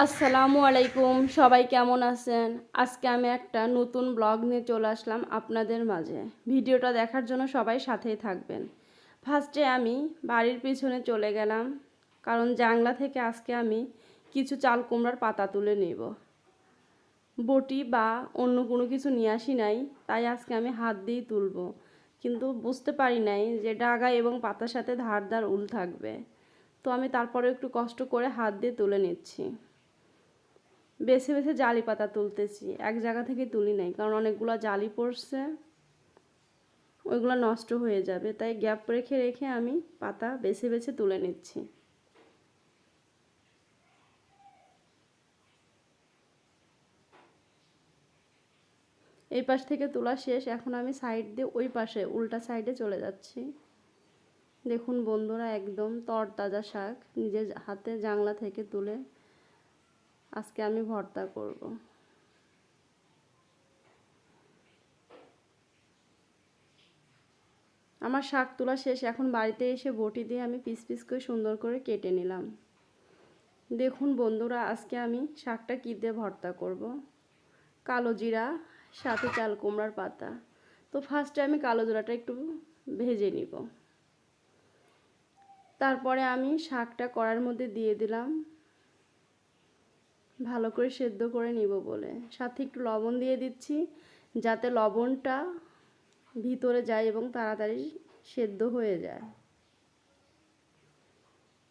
আসসালামু আলাইকুম, সবাই কেমন আছেন? আজকে আমি একটা নতুন ব্লগ নিয়ে চলে আসলাম আপনাদের মাঝে। ভিডিওটা দেখার জন্য সবাই সাথেই থাকবেন। ফার্স্টে আমি বাড়ির পিছনে চলে গেলাম, কারণ জাংলা থেকে আজকে আমি কিছু চাল কুমড়ার পাতা তুলে নেব। বটি বা অন্য কোনো কিছু নিয়ে আসি নাই, তাই আজকে আমি হাত দিয়েই তুলব। কিন্তু বুঝতে পারি নাই যে ডাগা এবং পাতার সাথে ধার ধার উল থাকবে, তো আমি তারপরে একটু কষ্ট করে হাত দিয়ে তুলে নিচ্ছি। বেছে বেছে জালি পাতা তুলতেছি, এক জায়গা থেকে তুলি নাই, কারণ অনেকগুলো জালি পড়ছে, ওইগুলো নষ্ট হয়ে যাবে, তাই গ্যাপ রেখে রেখে আমি পাতা বেছে বেছে তুলে নিচ্ছি। এই পাশ থেকে তোলা শেষ, এখন আমি সাইড দিয়ে ওই পাশে উল্টা সাইডে চলে যাচ্ছি। দেখুন বন্ধুরা, একদম তরতাজা শাক নিজের হাতে জাংলা থেকে তুলে আজকে আমি ভর্তা করব। আমার শাক তোলা শেষ, এখন বাড়িতে এসে বটি দিয়ে আমি পিস পিস করে সুন্দর করে কেটে নিলাম। দেখুন বন্ধুরা, আজকে আমি শাকটা কী দিয়ে ভর্তা করব। কালো জিরা, সাথে চাল কুমড়ার পাতা। তো ফার্স্টে আমি কালো জিরাটা একটু ভেজে নিব। তারপরে আমি শাকটা কড়ার মধ্যে দিয়ে দিলাম, ভালো করে সেদ্ধ করে নিব বলে। সাথে একটু লবণ দিয়ে দিচ্ছি, যাতে লবণটা ভিতরে যায় এবং তাড়াতাড়ি সেদ্ধ হয়ে যায়।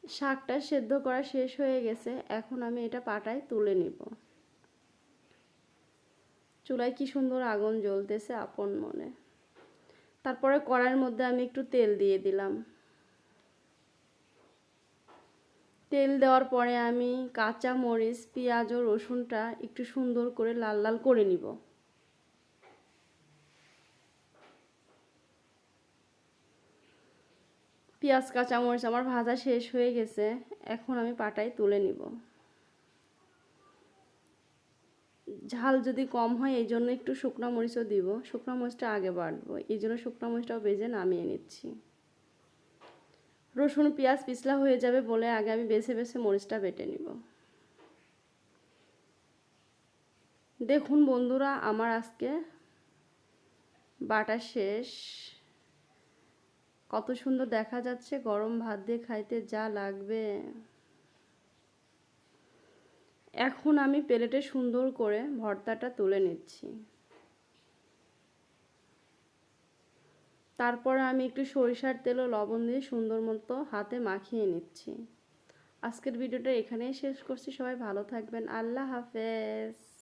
শাকটা সেদ্ধ করা শেষ হয়ে গেছে, এখন আমি এটা পাটায় তুলে নিব। চুলায় কি সুন্দর আগুন জ্বলতেছে আপন মনে। তারপরে কড়াইয়ের মধ্যে আমি একটু তেল দিয়ে দিলাম। তেল দেওয়ার পরে আমি কাঁচা মরিচ, পেঁয়াজ ও রসুনটা একটু সুন্দর করে লাল লাল করে নিব। পেঁয়াজ কাঁচা মরিচ আমার ভাজা শেষ হয়ে গেছে, এখন আমি পাটায় তুলে নিব। ঝাল যদি কম হয় এই জন্য একটু শুকনো মরিচও দিব, শুকনো মরিচটা আগে বাটবো, এই জন্য শুকনো মরিচটাও ভেজে নামিয়ে নিচ্ছি। রসুন পেঁয়াজ পিছলা হয়ে যাবে বলে আগে আমি বেছে বেছে মরিচটা বেটে নিব। দেখুন বন্ধুরা, আমার আজকে বাটা শেষ। কত সুন্দর দেখা যাচ্ছে, গরম ভাত দিয়ে খাইতে যা লাগবে। এখন আমি প্লেটে সুন্দর করে ভর্তাটা তুলে নিচ্ছি। তারপর আমি একটু সরিষার তেল ও লবণ দিয়ে সুন্দর মতো হাতে মাখিয়ে নিচ্ছি। আজকের ভিডিওটা এখানেই শেষ করছি, সবাই ভালো থাকবেন, আল্লাহ হাফেজ।